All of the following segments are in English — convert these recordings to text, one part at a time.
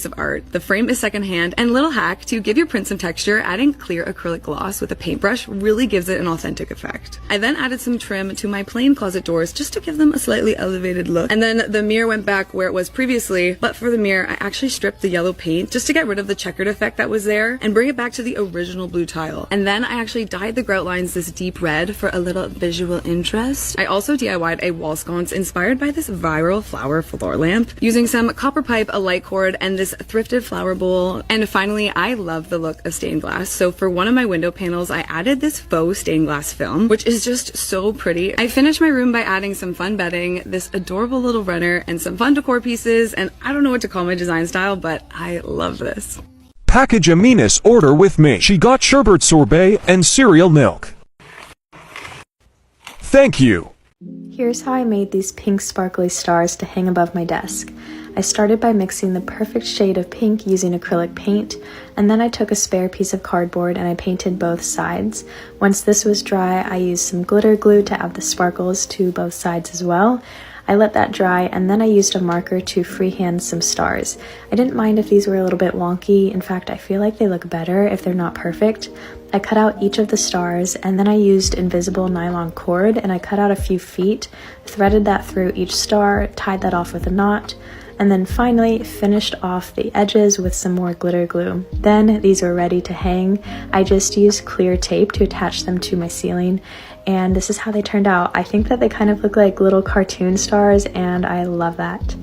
of art. The frame is secondhand, and little hack to give your print some texture, adding clear acrylic gloss with a paintbrush really gives it an authentic effect. I then added some trim to my plain closet doors just to give them a slightly elevated look. And then the mirror went back where it was previously, but for the mirror, I actually stripped the yellow paint just to get rid of the checkered effect that was there and bring it back to the original blue tile. And then I actually dyed the grout lines this deep red for a little visual interest. I also DIY'd a wall sconce inspired by this viral flower floor lamp using some copper pipe, a light cord, and this thrifted flower bowl. And finally, I love the look of stained glass. So for one of my window panels, I added this faux stained glass film, which is just so pretty. I finished my room by adding some fun bedding, this adorable little runner, and some fun decor pieces. And I don't know what to call my design style, but I love this. Package Amina's order with me. She got sherbet sorbet and cereal milk. Thank you. Here's how I made these pink sparkly stars to hang above my desk. I started by mixing the perfect shade of pink using acrylic paint, and then I took a spare piece of cardboard and I painted both sides. Once this was dry, I used some glitter glue to add the sparkles to both sides as well. I let that dry, and then I used a marker to freehand some stars. I didn't mind if these were a little bit wonky. In fact, I feel like they look better if they're not perfect. I cut out each of the stars, and then I used invisible nylon cord, and I cut out a few feet, threaded that through each star, tied that off with a knot, and then finally finished off the edges with some more glitter glue. Then these were ready to hang. I just used clear tape to attach them to my ceiling, and this is how they turned out. I think that they kind of look like little cartoon stars, and I love that.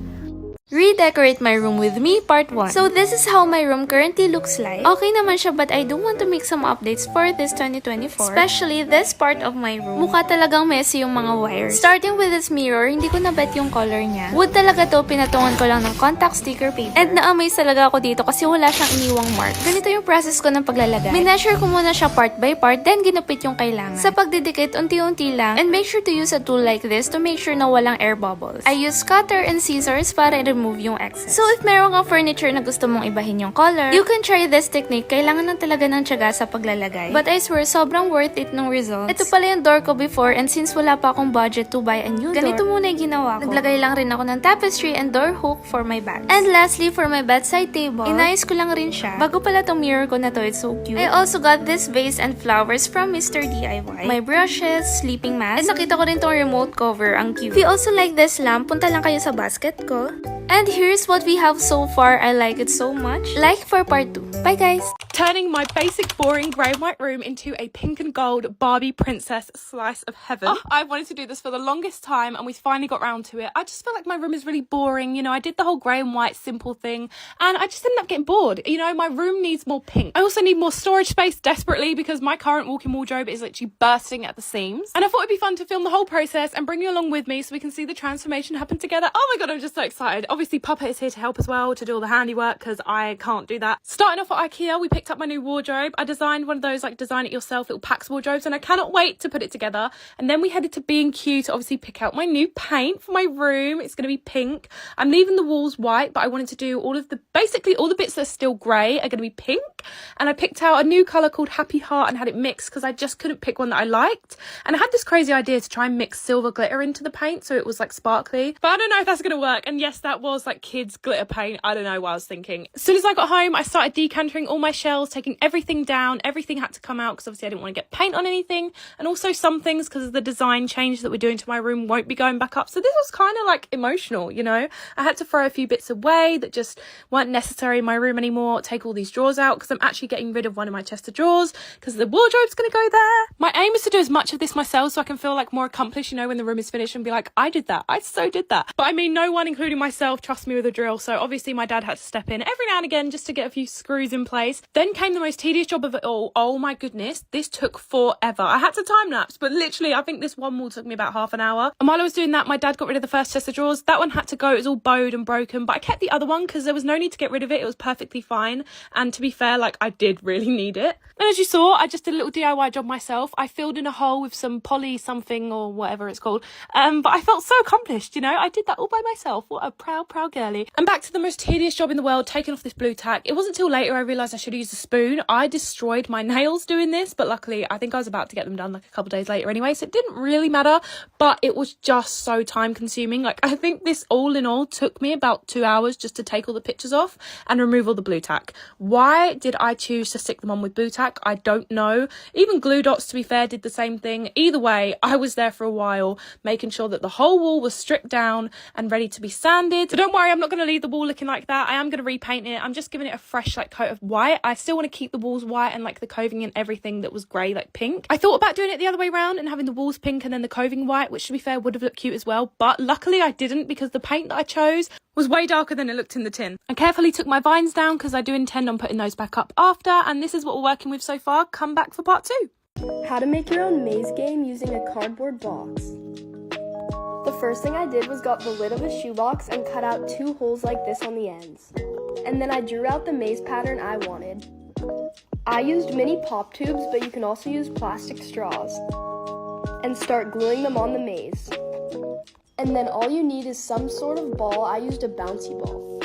Redecorate my room with me, part 1. So this is how my room currently looks like. Okay naman siya, but I do want to make some updates for this 2024. Especially this part of my room. Mukha talagang messy yung mga wires. Starting with this mirror, hindi ko na-bet yung color niya. Wood talaga to, pinatungan ko lang ng contact sticker paper. And na-amaze talaga ako dito kasi wala siyang iniwang mark. Ganito yung process ko ng paglalagay. Mineasure ko muna siya part by part, then ginupit yung kailangan. Sa pagdidikit, unti-unti lang. And make sure to use a tool like this to make sure na walang air bubbles. I use cutter and scissors para remove yung excess. So if meron kang furniture na gusto mong ibahin yung color, you can try this technique. Kailangan lang talaga ng tiyaga sa paglalagay. But I swear, sobrang worth it ng results. Ito pala yung door ko before, and since wala pa akong budget to buy a new door, ganito muna yung ginawa ko. Naglagay lang rin ako ng tapestry and door hook for my bags. And lastly, for my bedside table, inayos ko lang rin siya. Bago pala tong mirror ko na to, it's so cute. I also got this vase and flowers from Mr. DIY. My brushes, sleeping mask, and nakita ko rin tong remote cover. Ang cute. If you also like this lamp, punta lang kayo sa basket ko. And here's what we have so far. I like it so much. Like for part 2. Bye guys! Turning my basic boring grey and white room into a pink and gold Barbie princess slice of heaven. Oh, I've wanted to do this for the longest time and we finally got round to it. I just feel like my room is really boring. You know, I did the whole grey and white simple thing and I just ended up getting bored. You know, my room needs more pink. I also need more storage space desperately because my current walk-in wardrobe is literally bursting at the seams. And I thought it'd be fun to film the whole process and bring you along with me so we can see the transformation happen together. Oh my god, I'm just so excited. Obviously, Puppet is here to help as well, to do all the handiwork because I can't do that. Starting off at IKEA, we picked up my new wardrobe. I designed one of those like design it yourself little packs wardrobes and I cannot wait to put it together. And then we headed to B&Q to obviously pick out my new paint for my room. It's going to be pink. I'm leaving the walls white, but I wanted to do basically all the bits that are still grey are going to be pink. And I picked out a new colour called Happy Heart and had it mixed because I just couldn't pick one that I liked. And I had this crazy idea to try and mix silver glitter into the paint so it was like sparkly. But I don't know if that's going to work. And yes, that was like kids glitter paint. I don't know what I was thinking. As soon as I got home, I started decantering all my shelves, taking everything down. Everything had to come out because obviously I didn't want to get paint on anything. And also some things, because of the design change that we're doing to my room, won't be going back up. So this was kind of like emotional, you know. I had to throw a few bits away that just weren't necessary in my room anymore. Take all these drawers out because I'm actually getting rid of one of my chest of drawers because the wardrobe's going to go there. My aim is to do as much of this myself so I can feel like more accomplished, you know, when the room is finished and be like, I did that. I so did that. But I mean, no one, including myself, trusts me with a drill. So obviously my dad had to step in every now and again just to get a few screws in place. Then came the most tedious job of it all. Oh my goodness, this took forever. I had to time lapse, but literally I think this one wall took me about half an hour. And while I was doing that, my dad got rid of the first chest of drawers. That one had to go. It was all bowed and broken, but I kept the other one because there was no need to get rid of it. It was perfectly fine. And to be fair, like I did really need it. And as you saw, I just did a little DIY job myself. I filled in a hole with some poly something or whatever it's called. But I felt so accomplished, you know. I did that all by myself. What a proud girly. And back to the most tedious job in the world, taking off this blue tack. It wasn't till later I realised I should have used a a spoon. I destroyed my nails doing this, but luckily I think I was about to get them done like a couple days later anyway, so it didn't really matter, but it was just so time consuming. Like, I think this all in all took me about 2 hours just to take all the pictures off and remove all the blue tack. Why did I choose to stick them on with blue tack? I don't know. Even glue dots, to be fair, did the same thing. Either way, I was there for a while making sure that the whole wall was stripped down and ready to be sanded. So don't worry, I'm not going to leave the wall looking like that. I am going to repaint it. I'm just giving it a fresh like coat of white. I still want to keep the walls white and like the coving and everything that was grey, like pink. I thought about doing it the other way around and having the walls pink and then the coving white, which to be fair would have looked cute as well, but luckily I didn't because the paint that I chose was way darker than it looked in the tin. I carefully took my vines down because I do intend on putting those back up after, and this is what we're working with so far. Come back for part 2. How to make your own maze game using a cardboard box. The first thing I did was got the lid of a shoebox and cut out 2 holes like this on the ends. And then I drew out the maze pattern I wanted. I used mini pop tubes, but you can also use plastic straws. And start gluing them on the maze. And then all you need is some sort of ball. I used a bouncy ball.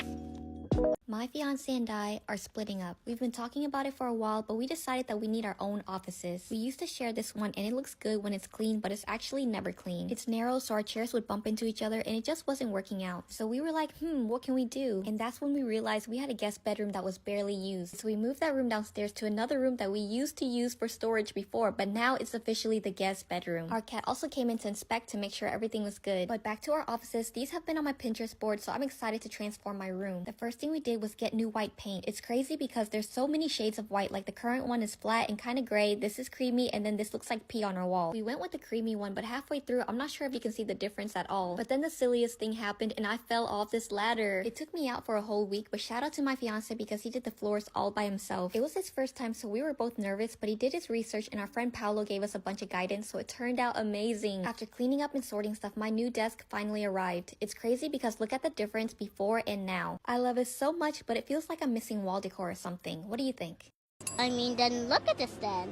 My fiance and I are splitting up. We've been talking about it for a while, but we decided that we need our own offices. We used to share this one and it looks good when it's clean, but it's actually never clean. It's narrow, so our chairs would bump into each other and it just wasn't working out. So we were like, what can we do? And that's when we realized we had a guest bedroom that was barely used. So we moved that room downstairs to another room that we used to use for storage before, but now it's officially the guest bedroom. Our cat also came in to inspect to make sure everything was good. But back to our offices, these have been on my Pinterest board, so I'm excited to transform my room. The first thing we did was get new white paint. It's crazy because there's so many shades of white. Like the current one is flat and kind of gray, this is creamy, and then this looks like pee on our wall. We went with the creamy one, but halfway through I'm not sure if you can see the difference at all. But then the silliest thing happened and I fell off this ladder. It took me out for a whole week, but shout out to my fiance because he did the floors all by himself. It was his first time, so we were both nervous, but he did his research and our friend Paolo gave us a bunch of guidance, so it turned out amazing. After cleaning up and sorting stuff, my new desk finally arrived. It's crazy because look at the difference before and now. I love it so much, but it feels like I'm missing wall decor or something. What do you think? I mean, then look at this then.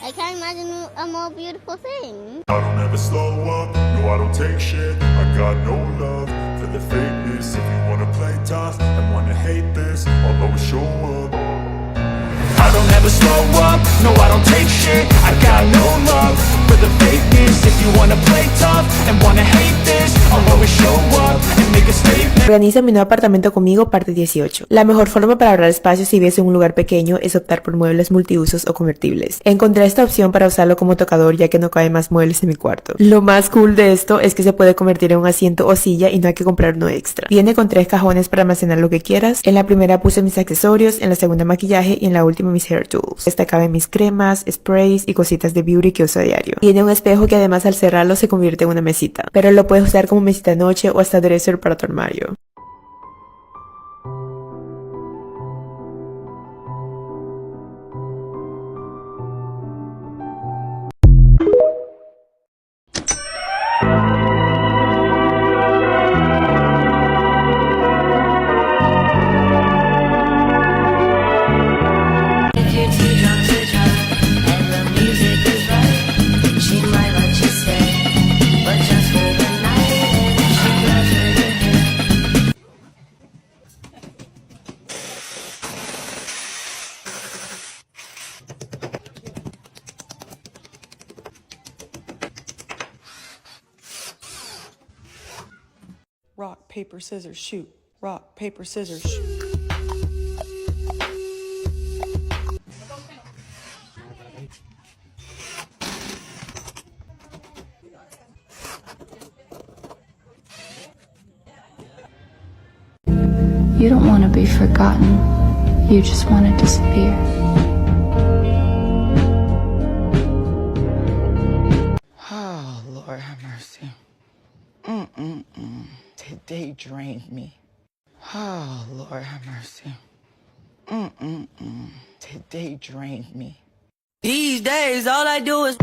I can't imagine a more beautiful thing. I don't ever slow up, no I don't take shit. I got no love for the fakeness. If you wanna play tough and wanna hate this, I'll always show up. I don't ever slow up, no I don't take shit. I got no love for the fakeness. If you wanna play tough and wanna hate this, I'll always show up and make a statement. Organiza mi nuevo apartamento conmigo, parte 18. La mejor forma para ahorrar espacio si vives en un lugar pequeño es optar por muebles multiusos o convertibles. Encontré esta opción para usarlo como tocador ya que no caben más muebles en mi cuarto. Lo más cool de esto es que se puede convertir en un asiento o silla y no hay que comprar uno extra. Viene con 3 cajones para almacenar lo que quieras. En la primera puse mis accesorios, en la segunda maquillaje y en la última mis hair tools. Esta caben mis cremas, sprays y cositas de beauty que uso a diario. Tiene un espejo que además al cerrarlo se convierte en una mesita, pero lo puedes usar como mesita de noche o hasta dresser para tu armario. Rock, paper, scissors, shoot. Rock, paper, scissors, shoot. You don't want to be forgotten. You just want to disappear. Oh, Lord have mercy. Today drained me. Oh, Lord have mercy. Today drained me. These days, all I do is...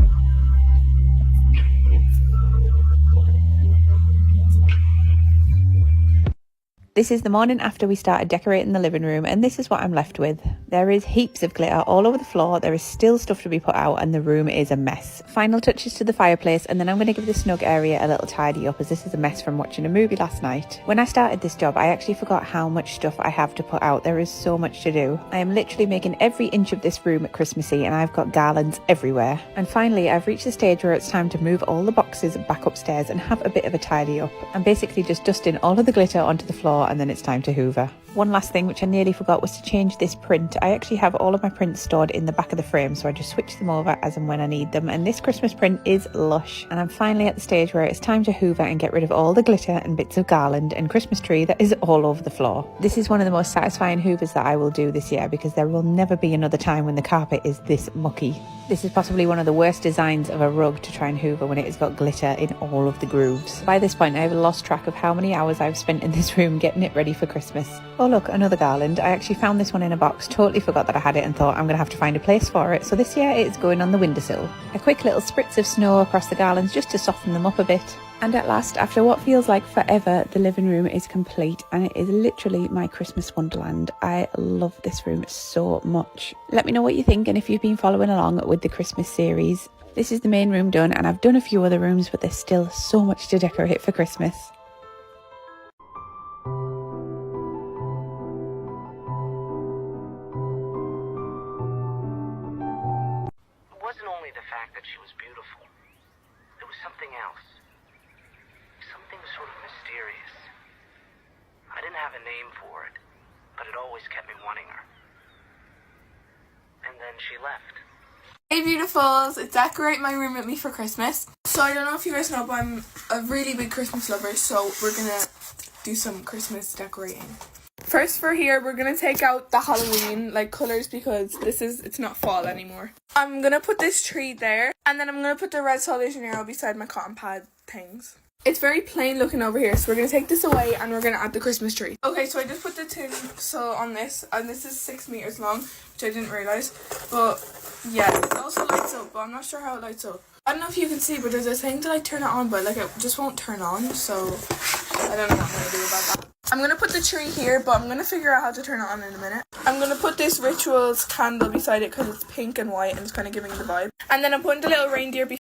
This is the morning after we started decorating the living room, and this is what I'm left with. There is heaps of glitter all over the floor, there is still stuff to be put out, and the room is a mess. Final touches to the fireplace, and then I'm going to give the snug area a little tidy up, as this is a mess from watching a movie last night. When I started this job, I actually forgot how much stuff I have to put out. There is so much to do. I am literally making every inch of this room Christmassy, and I've got garlands everywhere. And finally, I've reached the stage where it's time to move all the boxes back upstairs and have a bit of a tidy up. I'm basically just dusting all of the glitter onto the floor, and then it's time to hoover. One last thing which I nearly forgot was to change this print. I actually have all of my prints stored in the back of the frame, so I just switch them over as and when I need them, and this Christmas print is lush. And I'm finally at the stage where it's time to hoover and get rid of all the glitter and bits of garland and Christmas tree that is all over the floor. This is one of the most satisfying hoovers that I will do this year, because there will never be another time when the carpet is this mucky. This is possibly one of the worst designs of a rug to try and hoover when it has got glitter in all of the grooves. By this point I have lost track of how many hours I've spent in this room getting it ready for Christmas. Oh look, another garland. I actually found this one in a box, totally forgot that I had it and thought I'm going to have to find a place for it, so this year it's going on the windowsill. A quick little spritz of snow across the garlands just to soften them up a bit. And at last, after what feels like forever, the living room is complete, and it is literally my Christmas wonderland. I love this room so much. Let me know what you think, and if you've been following along with the Christmas series. This is the main room done, and I've done a few other rooms, but there's still so much to decorate for Christmas. It wasn't only the fact that she was beautiful. There was something else. Something sort of mysterious. I didn't have a name for it, but it always kept me wanting her. And then she left. Hey beautifuls, decorate my room with me for Christmas. So I don't know if you guys know, but I'm a really big Christmas lover, so we're gonna do some Christmas decorating. First for here, we're gonna take out the Halloween colours, because it's not fall anymore. I'm gonna put this tree there, and then I'm gonna put the red Sol de Janeiro beside my cotton pad things. It's very plain looking over here, so we're going to take this away and we're going to add the Christmas tree. Okay, so I just put the tin on this, and this is 6 meters long, which I didn't realise. But yeah, it also lights up, but I'm not sure how it lights up. I don't know if you can see, but there's a thing to turn it on, but it just won't turn on, so I don't know what I'm going to do about that. I'm going to put the tree here, but I'm going to figure out how to turn it on in a minute. I'm going to put this Rituals candle beside it because it's pink and white and it's kind of giving the vibe. And then I'm putting the little reindeer